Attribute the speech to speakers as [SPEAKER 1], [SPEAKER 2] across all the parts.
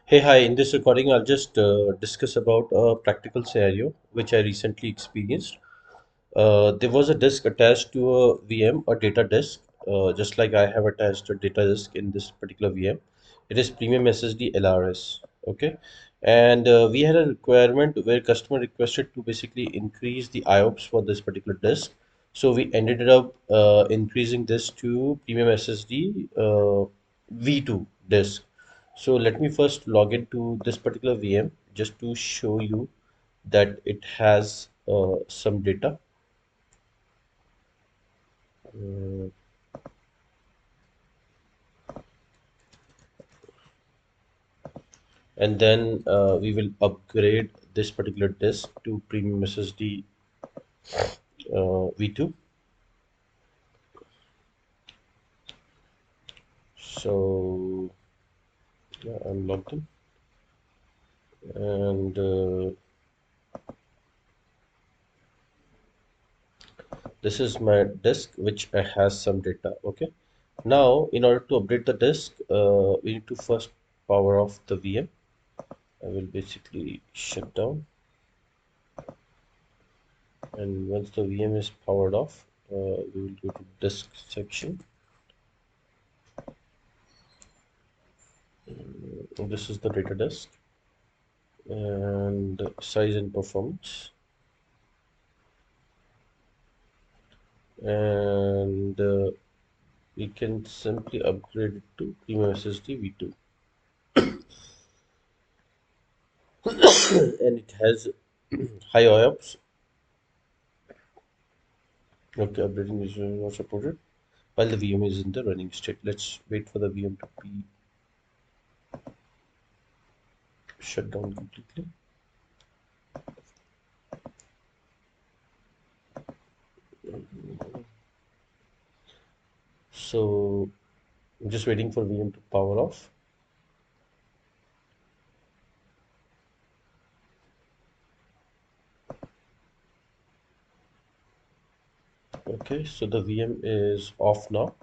[SPEAKER 1] Hey, hi. In this recording, I'll just discuss about a practical scenario which I recently experienced. There was a disk attached to a VM, a data disk, just like I have attached a data disk in this particular VM. It is Premium SSD LRS. Okay, and we had a requirement where customer requested to basically increase the IOPS for this particular disk. So we ended up increasing this to Premium SSD V2 disk. So let me first log into this particular VM just to show you that it has some data. Uh, and then we will upgrade this particular disk to Premium SSD V2. So yeah, I'm logged in, and this is my disk which has some data. Okay. Now, in order to update the disk, we need to first power off the VM. I will basically shut down, and once the VM is powered off, we will go to disk section. This is the data disk and size and performance, and we can simply upgrade it to Premium SSD V2, and it has high IOPS. Okay, upgrading is not supported while the VM is in the running state. Let's wait for the VM to be shut down completely. So I'm just waiting for VM to power off. Okay, so the VM is off now.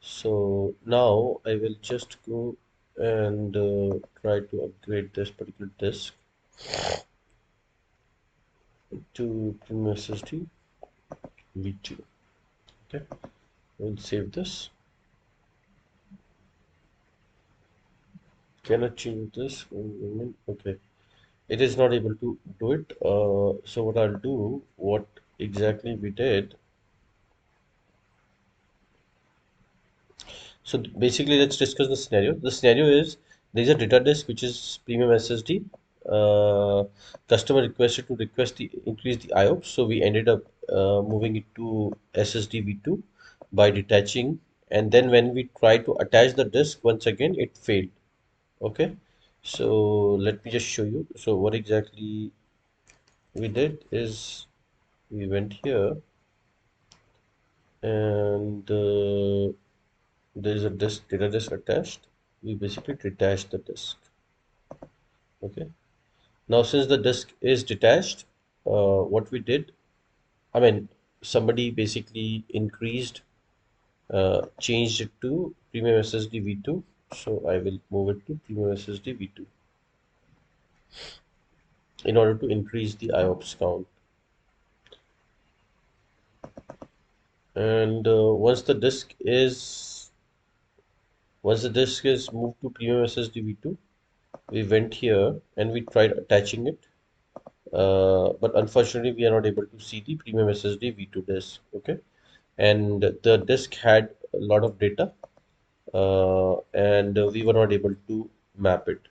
[SPEAKER 1] So now I will just go and try to upgrade this particular disk to Premium SSD V2. Okay, we'll save this. Can I change this? Okay, it is not able to do it. So what I'll do, what exactly we did. So basically, let's discuss the scenario. The scenario is there is a data disk which is Premium SSD. Uh, Customer requested to increase the IOPS, so we ended up moving it to SSD V2 by detaching. And then when we tried to attach the disk once again, it failed. Okay, so let me just show you. So what exactly we did is we went here, and there is a disk data disk attached. We basically detached the disk. Okay, now since the disk is detached, what we did, I mean, somebody basically changed it to Premium SSD V2. So I will move it to Premium SSD V2 in order to increase the IOPS count. And once the disk is moved to Premium SSD V2, we went here and we tried attaching it. But unfortunately, we are not able to see the Premium SSD V2 disk. Okay, and the disk had a lot of data, and we were not able to map it.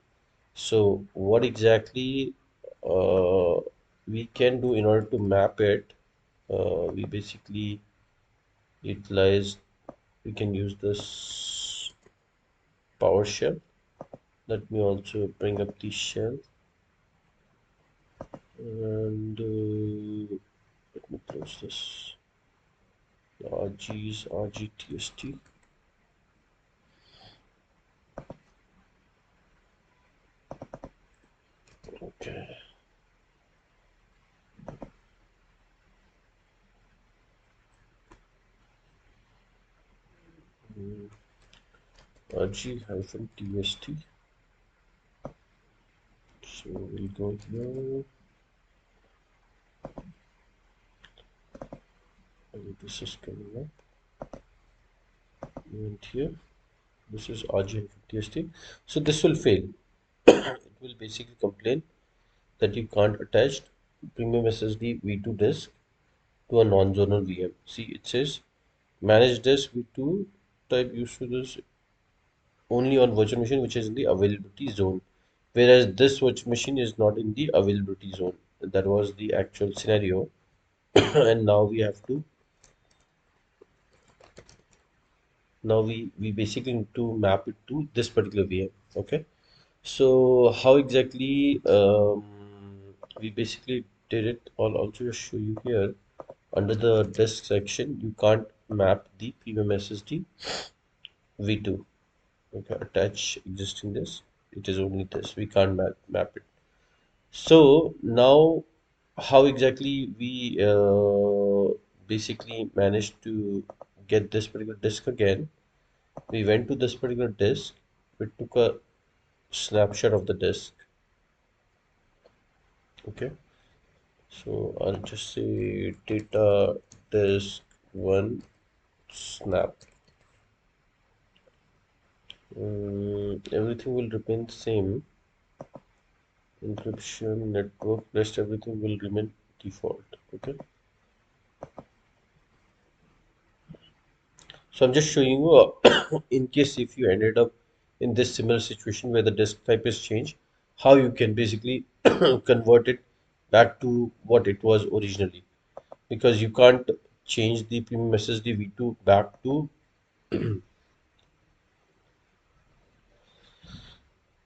[SPEAKER 1] So, what exactly uh, we can do in order to map it? We basically utilize. We can use this PowerShell. Let me also bring up the shell, and let me close this. RGTST. Okay. RG-TST. So we'll go here, and this is coming up. And here, this is RG50ST. So this will fail. It will basically complain that you can't attach Premium SSD V2 disk to a non-zonal VM. See, it says manage disk V2 type used to this only on virtual machine which is in the availability zone, whereas this virtual machine is not in the availability zone. That was the actual scenario. And now we basically need to map it to this particular VM. Okay, so how exactly we basically did it? I'll also just show you here under the disk section. You can't map the premium SSD V2. Okay, attach existing disk. It is only this. We can't map it. So now, how exactly we basically managed to get this particular disk again? We went to this particular disk. We took a snapshot of the disk. Okay, so I'll just say data disk one snap. Everything will remain the same. Encryption, network, rest everything will remain default. Okay. So I'm just showing you in case if you ended up in this similar situation where the disk type is changed, how you can basically convert it back to what it was originally. Because you can't change the premium SSD V2 back to,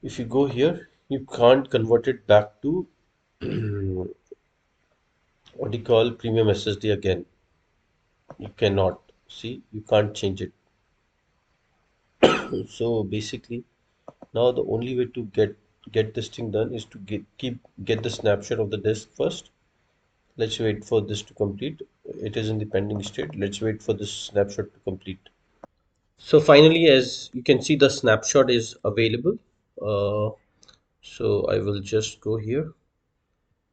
[SPEAKER 1] if you go here, you can't convert it back to what do you call premium SSD again. You cannot. See, you can't change it. So basically, now the only way to get this thing done is to get the snapshot of the disk first. Let's wait for this to complete. It is in the pending state. Let's wait for this snapshot to complete. So finally, as you can see, the snapshot is available. Uh, so I will just go here.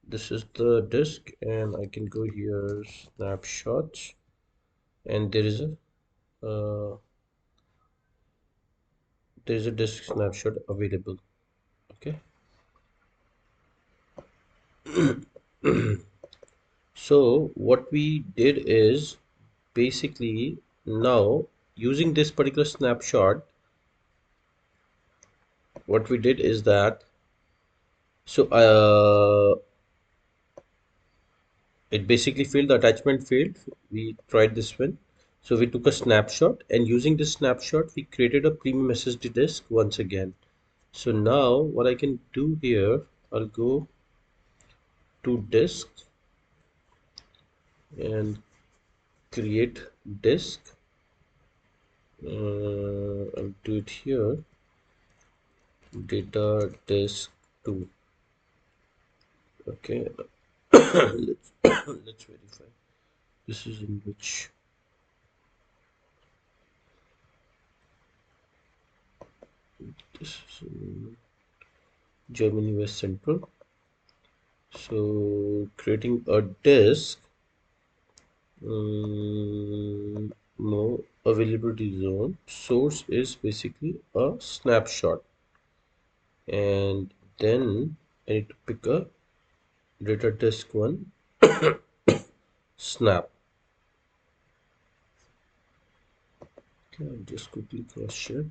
[SPEAKER 1] This is the disk, and I can go here, snapshots, and uh, there is a disk snapshot available. Okay. So what we did is basically now using this particular snapshot, what we did is that so it basically failed, the attachment failed. We tried this one. So we took a snapshot, and using this snapshot we created a premium SSD disk once again. So now what I can do here, I'll go to disk and create disk. I'll do it here, data disk 2. Okay. Let's verify. This is in which this is in Germany West Central. So creating a disk, no availability zone. Source is basically a snapshot, and then I need to pick a data disk one snap. Okay, I'll just quickly cross check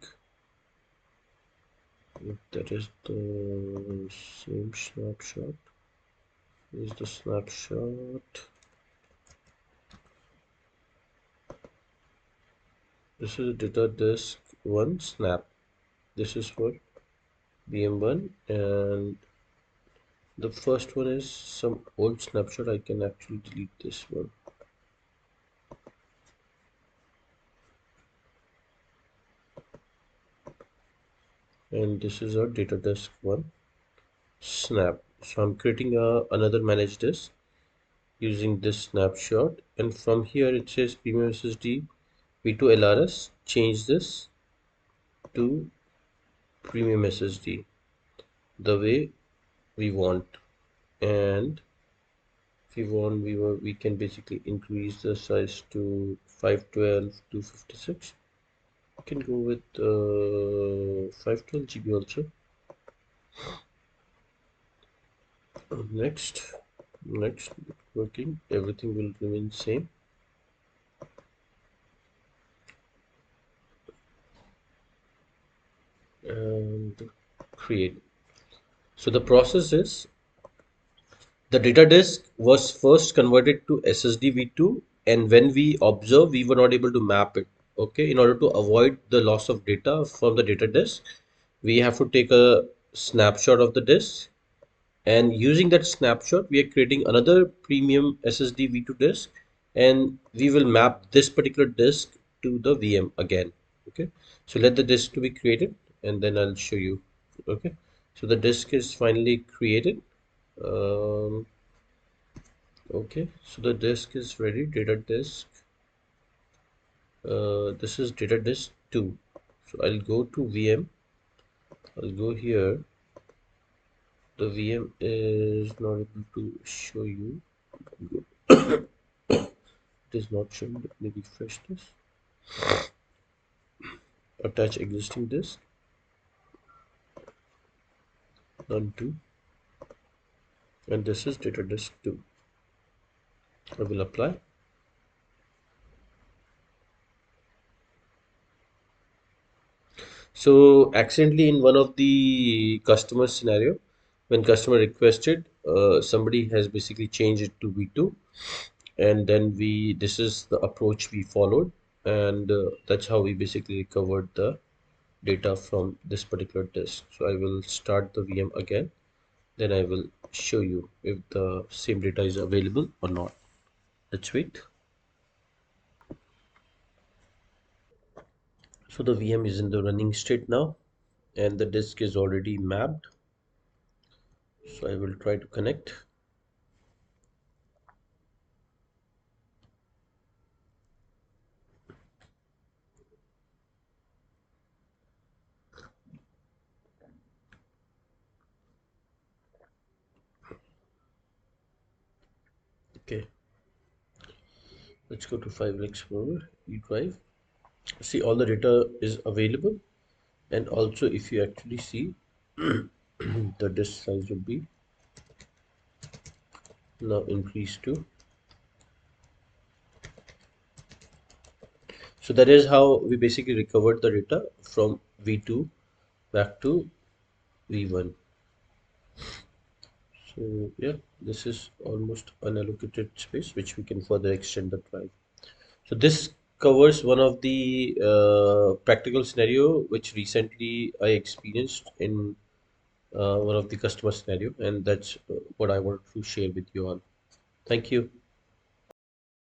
[SPEAKER 1] if that is the same snapshot. Is the snapshot. This is data disk 1 snap. This is for VM1, and the first one is some old snapshot. I can actually delete this one. And this is our data disk 1 snap. So I'm creating another managed disk using this snapshot, and from here it says Premium SSD V2 LRS. Change this to Premium SSD the way we want. And if we want, we can basically increase the size to 512 to 56. We can go with 512 GB also. Next, next, working, everything will remain same. And create. So the process is, the data disk was first converted to SSDv2, and when we observe, we were not able to map it. Okay, in order to avoid the loss of data from the data disk, we have to take a snapshot of the disk, and using that snapshot, we are creating another premium SSD v2 disk, and we will map this particular disk to the VM again. Okay, so let the disk to be created, and then I'll show you. Okay, so the disk is finally created. Um, okay, so the disk is ready. Data disk. This is data disk 2. So I'll go to VM. I'll go here. The VM is not able to show you. It is not showing. Let me refresh this. Attach existing disk. None 2. And this is data disk 2. I will apply. So accidentally in one of the customer scenario, when customer requested, somebody has basically changed it to V2, and then this is the approach we followed, and that's how we basically recovered the data from this particular disk. So I will start the VM again, then I will show you if the same data is available or not. Let's wait. So the VM is in the running state now, and the disk is already mapped. So I will try to connect. Okay, let's go to File Explorer, E drive. See, all the data is available, and also if you actually see, the disk size will be now increased to. So that is how we basically recovered the data from V2 back to V1. So yeah, this is almost unallocated space which we can further extend the drive. So this covers one of the practical scenario which recently I experienced in one of the customer scenario, and that's what I want to share with you all. Thank you.